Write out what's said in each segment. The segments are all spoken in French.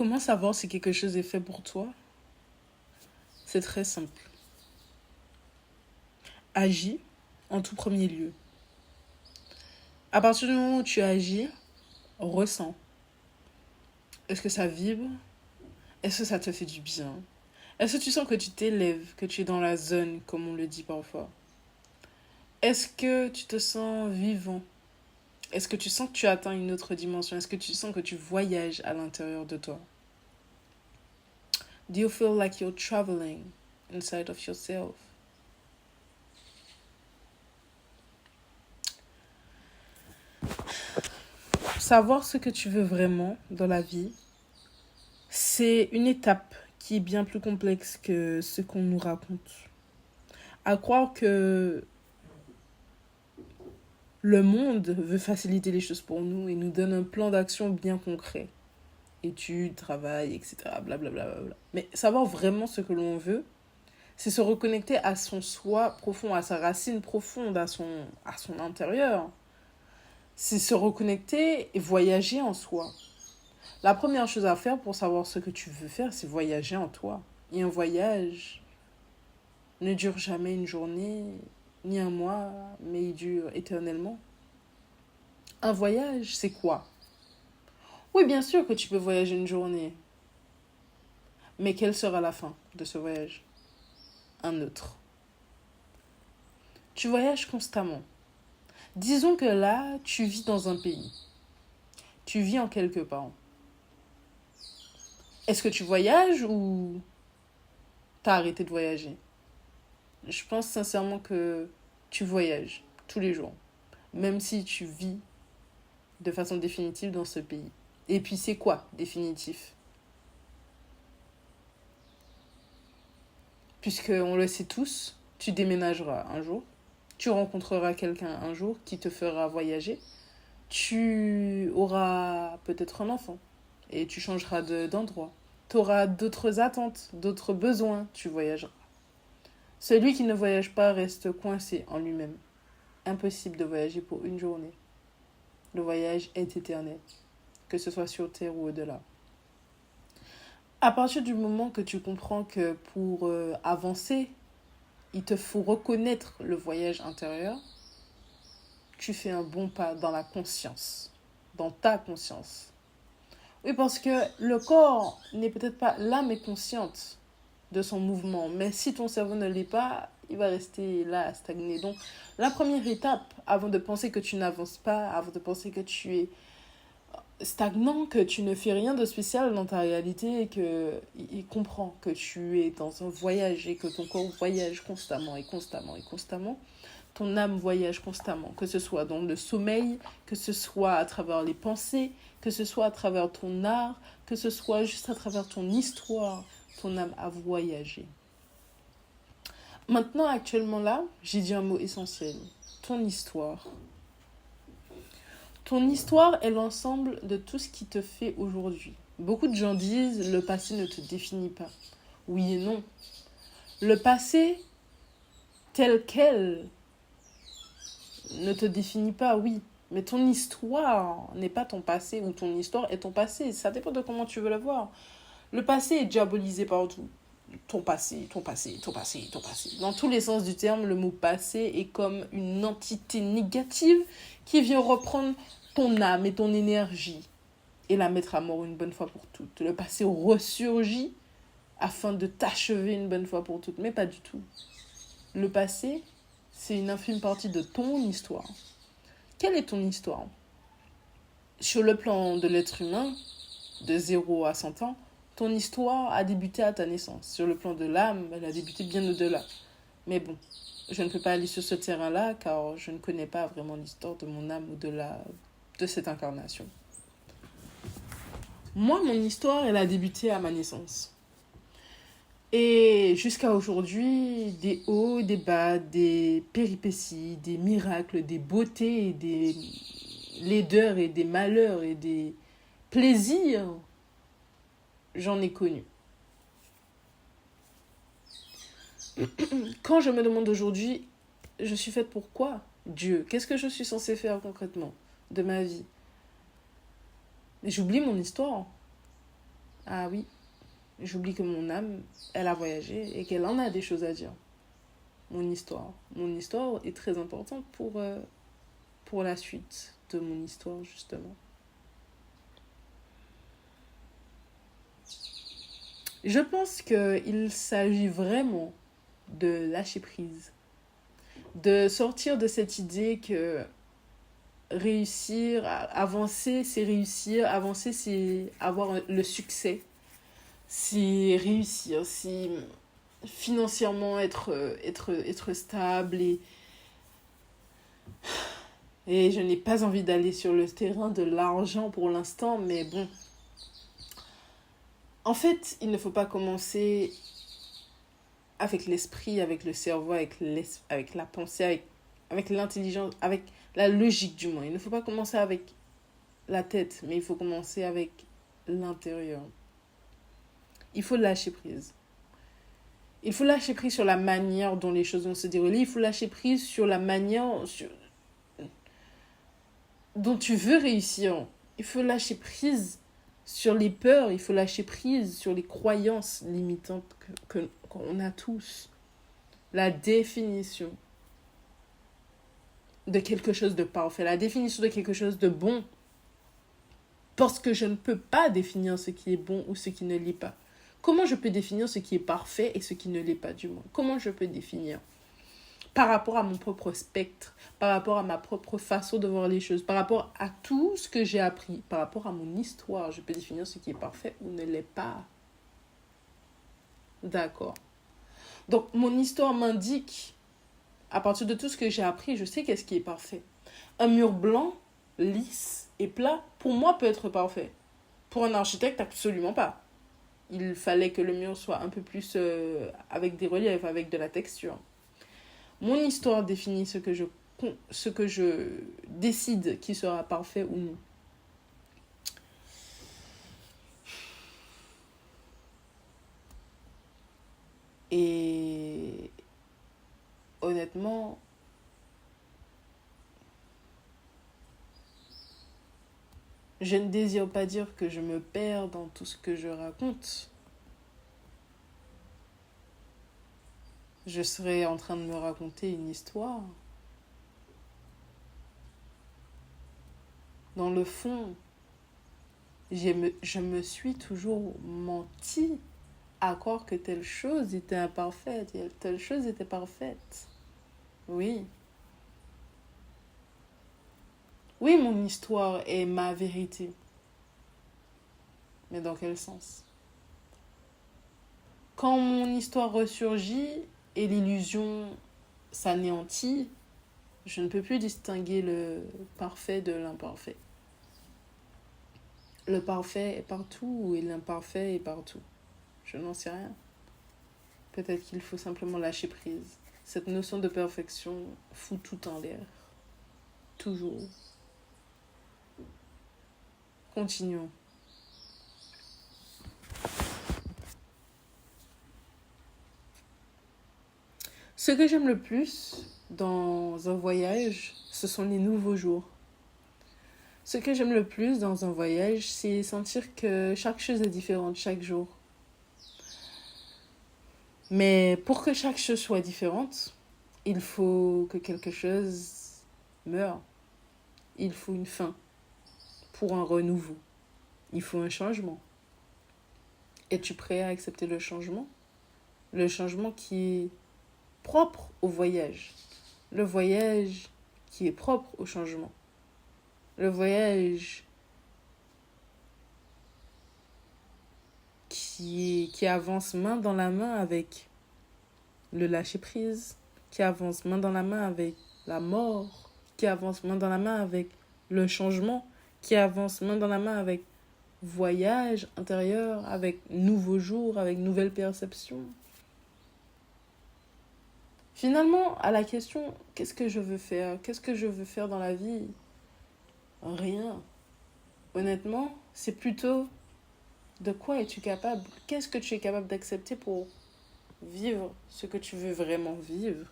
Comment savoir si quelque chose est fait pour toi? C'est très simple. Agis en tout premier lieu. À partir du moment où tu agis, ressens. Est-ce que ça vibre? Est-ce que ça te fait du bien? Est-ce que tu sens que tu t'élèves, que tu es dans la zone, comme on le dit parfois? Est-ce que tu te sens vivant? Est-ce que tu sens que tu atteins une autre dimension? Est-ce que tu sens que tu voyages à l'intérieur de toi? Do you feel like you're traveling inside of yourself? Savoir ce que tu veux vraiment dans la vie, c'est une étape qui est bien plus complexe que ce qu'on nous raconte. À croire que le monde veut faciliter les choses pour nous et nous donne un plan d'action bien concret. Études, travail, etc. Blablabla. Mais savoir vraiment ce que l'on veut, c'est se reconnecter à son soi profond, à sa racine profonde, à son intérieur. C'est se reconnecter et voyager en soi. La première chose à faire pour savoir ce que tu veux faire, c'est voyager en toi. Et un voyage ne dure jamais une journée, ni un mois, mais il dure éternellement. Un voyage, c'est quoi? Oui, bien sûr que tu peux voyager une journée. Mais quelle sera la fin de ce voyage? Un autre. Tu voyages constamment. Disons que là, tu vis dans un pays. Tu vis en quelque part. Est-ce que tu voyages ou t'as arrêté de voyager? Je pense sincèrement que tu voyages tous les jours. Même si tu vis de façon définitive dans ce pays. Et puis c'est quoi définitif? Puisqu'on le sait tous, tu déménageras un jour. Tu rencontreras quelqu'un un jour qui te fera voyager. Tu auras peut-être un enfant et tu changeras d'endroit. Tu auras d'autres attentes, d'autres besoins, tu voyageras. Celui qui ne voyage pas reste coincé en lui-même. Impossible de voyager pour une journée. Le voyage est éternel, que ce soit sur Terre ou au-delà. À partir du moment que tu comprends que pour avancer, il te faut reconnaître le voyage intérieur, tu fais un bon pas dans la conscience, dans ta conscience. Oui, parce que le corps n'est peut-être pas, l'âme est consciente de son mouvement, mais si ton cerveau ne l'est pas, il va rester là, stagné. Donc, la première étape, avant de penser que tu n'avances pas, avant de penser que tu es stagnant, que tu ne fais rien de spécial dans ta réalité, et que il comprend que tu es dans un voyage et que ton corps voyage constamment et constamment et constamment. Ton âme voyage constamment, que ce soit dans le sommeil, que ce soit à travers les pensées, que ce soit à travers ton art, que ce soit juste à travers ton histoire, ton âme a voyagé. Maintenant, actuellement là, j'ai dit un mot essentiel. Ton histoire. Ton histoire est l'ensemble de tout ce qui te fait aujourd'hui. Beaucoup de gens disent le passé ne te définit pas. Oui et non. Le passé tel quel ne te définit pas, oui. Mais ton histoire n'est pas ton passé ou ton histoire est ton passé. Ça dépend de comment tu veux le voir. Le passé est diabolisé partout. Ton passé, ton passé, ton passé, ton passé. Dans tous les sens du terme, le mot passé est comme une entité négative qui vient reprendre ton âme et ton énergie et la mettre à mort une bonne fois pour toutes. Le passé ressurgit afin de t'achever une bonne fois pour toutes, mais pas du tout. Le passé, c'est une infime partie de ton histoire. Quelle est ton histoire? Sur le plan de l'être humain, de 0 à 100 ans, ton histoire a débuté à ta naissance. Sur le plan de l'âme, elle a débuté bien au-delà. Mais bon, je ne peux pas aller sur ce terrain-là car je ne connais pas vraiment l'histoire de mon âme au-delà de cette incarnation. Moi, mon histoire, elle a débuté à ma naissance. Et jusqu'à aujourd'hui, des hauts, des bas, des péripéties, des miracles, des beautés, des laideurs et des malheurs et des plaisirs, j'en ai connu. Quand je me demande aujourd'hui, je suis faite pour quoi? Dieu, qu'est-ce que je suis censée faire concrètement de ma vie? J'oublie mon histoire. ah oui, j'oublie que mon âme, elle a voyagé et qu'elle en a des choses à dire. Mon histoire. Mon histoire est très importante pour la suite de mon histoire, justement. Je pense qu'il s'agit vraiment de lâcher prise. De sortir de cette idée que réussir, avancer, c'est réussir. Avancer, c'est avoir le succès. C'est réussir. C'est financièrement être stable. Et je n'ai pas envie d'aller sur le terrain de l'argent pour l'instant, mais bon. En fait, il ne faut pas commencer avec l'esprit, avec le cerveau, avec la pensée, avec l'intelligence, avec la logique du moins. Il ne faut pas commencer avec la tête, mais il faut commencer avec l'intérieur. Il faut lâcher prise. Il faut lâcher prise sur la manière dont les choses vont se dérouler. Il faut lâcher prise sur la manière dont tu veux réussir. Il faut lâcher prise sur les peurs. Il faut lâcher prise sur les croyances limitantes qu'on a tous. La définition de quelque chose de parfait. La définition de quelque chose de bon. Parce que je ne peux pas définir ce qui est bon ou ce qui ne l'est pas. Comment je peux définir ce qui est parfait et ce qui ne l'est pas du moins? Comment je peux définir? Par rapport à mon propre spectre, par rapport à ma propre façon de voir les choses, par rapport à tout ce que j'ai appris, par rapport à mon histoire, je peux définir ce qui est parfait ou ne l'est pas. D'accord. Donc, mon histoire m'indique, à partir de tout ce que j'ai appris, je sais qu'est-ce qui est parfait. Un mur blanc, lisse et plat, pour moi, peut être parfait. Pour un architecte, absolument pas. Il fallait que le mur soit un peu plus avec des reliefs, avec de la texture. Mon histoire définit ce que je décide qui sera parfait ou non. Et honnêtement, je ne désire pas dire que je me perds dans tout ce que je raconte. Je serais en train de me raconter une histoire. Dans le fond, je me suis toujours menti à croire que telle chose était imparfaite, et telle chose était parfaite. Oui. Oui, mon histoire est ma vérité. Mais dans quel sens? Quand mon histoire ressurgit et l'illusion s'anéantit, je ne peux plus distinguer le parfait de l'imparfait. Le parfait est partout et l'imparfait est partout. Je n'en sais rien. Peut-être qu'il faut simplement lâcher prise. Cette notion de perfection fout tout en l'air. Toujours. Continuons. Ce que j'aime le plus dans un voyage, ce sont les nouveaux jours. Ce que j'aime le plus dans un voyage, c'est sentir que chaque chose est différente chaque jour. Mais pour que chaque chose soit différente, il faut que quelque chose meure. Il faut une fin pour un renouveau. Il faut un changement. Es-tu prêt à accepter le changement? Le changement qui est propre au voyage. Le voyage qui est propre au changement. Le voyage qui avance main dans la main avec le lâcher-prise, qui avance main dans la main avec la mort, qui avance main dans la main avec le changement, qui avance main dans la main avec voyage intérieur, avec nouveaux jours, avec nouvelles perceptions. Finalement, à la question, qu'est-ce que je veux faire? Qu'est-ce que je veux faire dans la vie? Rien. Honnêtement, c'est plutôt de quoi es-tu capable? Qu'est-ce que tu es capable d'accepter pour vivre ce que tu veux vraiment vivre?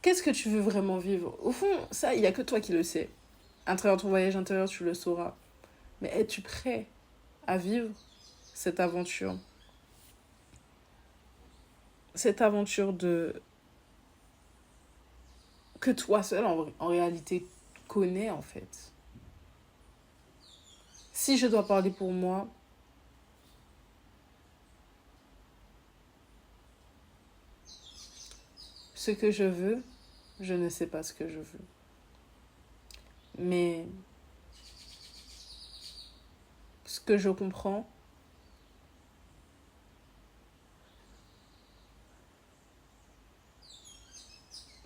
Qu'est-ce que tu veux vraiment vivre? Au fond, ça, il n'y a que toi qui le sais. À travers ton voyage intérieur, tu le sauras. Mais es-tu prêt à vivre cette aventure. Cette aventure que toi seul en réalité connais en fait. Si je dois parler pour moi, ce que je veux, je ne sais pas ce que je veux. Mais ce que je comprends,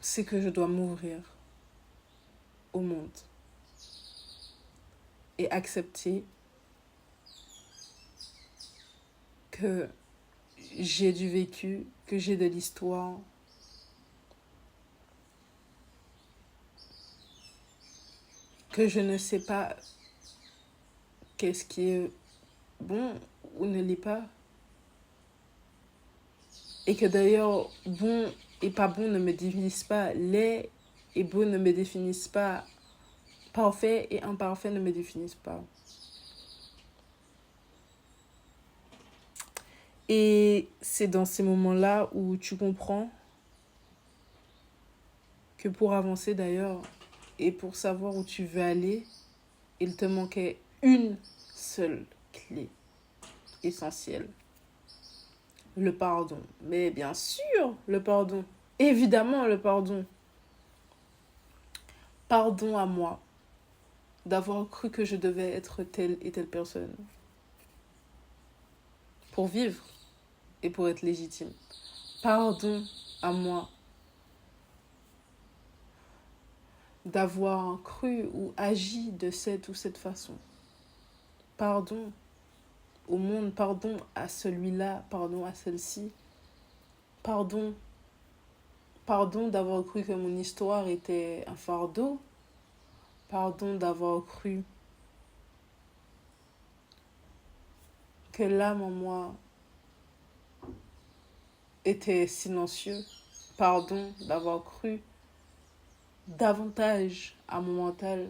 c'est que je dois m'ouvrir au monde et accepter que j'ai du vécu, que j'ai de l'histoire, que je ne sais pas qu'est-ce qui est bon ou ne l'est pas. Et que d'ailleurs, bon et pas bon ne me définissent pas. Laid et beau ne me définissent pas. Parfait et imparfait ne me définissent pas. Et c'est dans ces moments-là où tu comprends que pour avancer d'ailleurs et pour savoir où tu veux aller, il te manquait une seule clé essentielle. Le pardon. Mais bien sûr, le pardon. Évidemment, le pardon. Pardon à moi d'avoir cru que je devais être telle et telle personne pour vivre et pour être légitime. Pardon à moi d'avoir cru ou agi de cette ou cette façon. Pardon au monde, pardon à celui-là, pardon à celle-ci. Pardon d'avoir cru que mon histoire était un fardeau. Pardon d'avoir cru que l'âme en moi était silencieux. Pardon d'avoir cru davantage à mon mental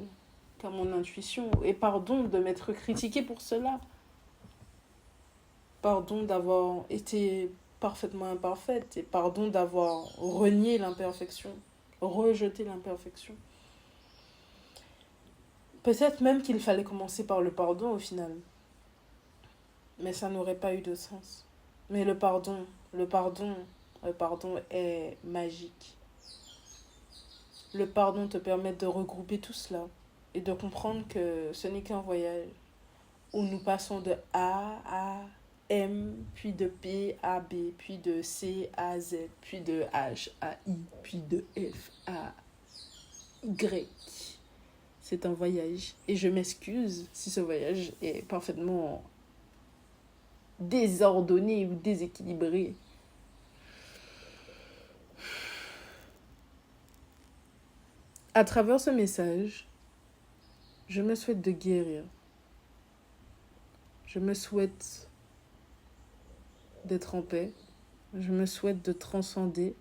qu'à mon intuition. Et pardon de m'être critiquée pour cela. Pardon d'avoir été parfaitement imparfaite. Et pardon d'avoir renié l'imperfection, rejeté l'imperfection. Peut-être même qu'il fallait commencer par le pardon au final. Mais ça n'aurait pas eu de sens. Mais le pardon est magique. Le pardon te permet de regrouper tout cela et de comprendre que ce n'est qu'un voyage où nous passons de A à M, puis de P à B, puis de C à Z, puis de H à I, puis de F à Y. C'est un voyage. Et je m'excuse si ce voyage est parfaitement désordonné ou déséquilibré. À travers ce message, je me souhaite de guérir. Je me souhaite d'être en paix. Je me souhaite de transcender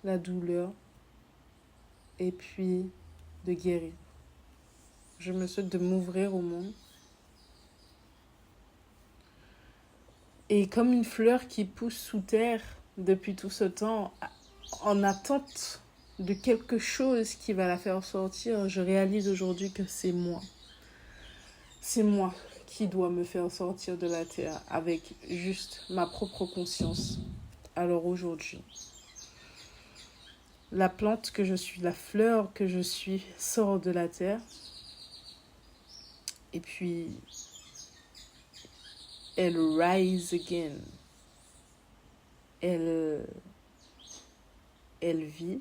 la douleur et puis de guérir. Je me souhaite de m'ouvrir au monde. Et comme une fleur qui pousse sous terre depuis tout ce temps, en attente de quelque chose qui va la faire sortir, je réalise aujourd'hui que c'est moi. C'est moi qui dois me faire sortir de la terre avec juste ma propre conscience. Alors aujourd'hui, la plante que je suis, la fleur que je suis, sort de la terre. Et puis, elle rise again. Elle vit,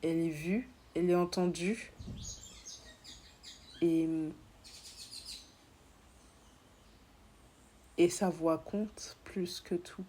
elle est vue, elle est entendue. Et sa voix compte plus que tout.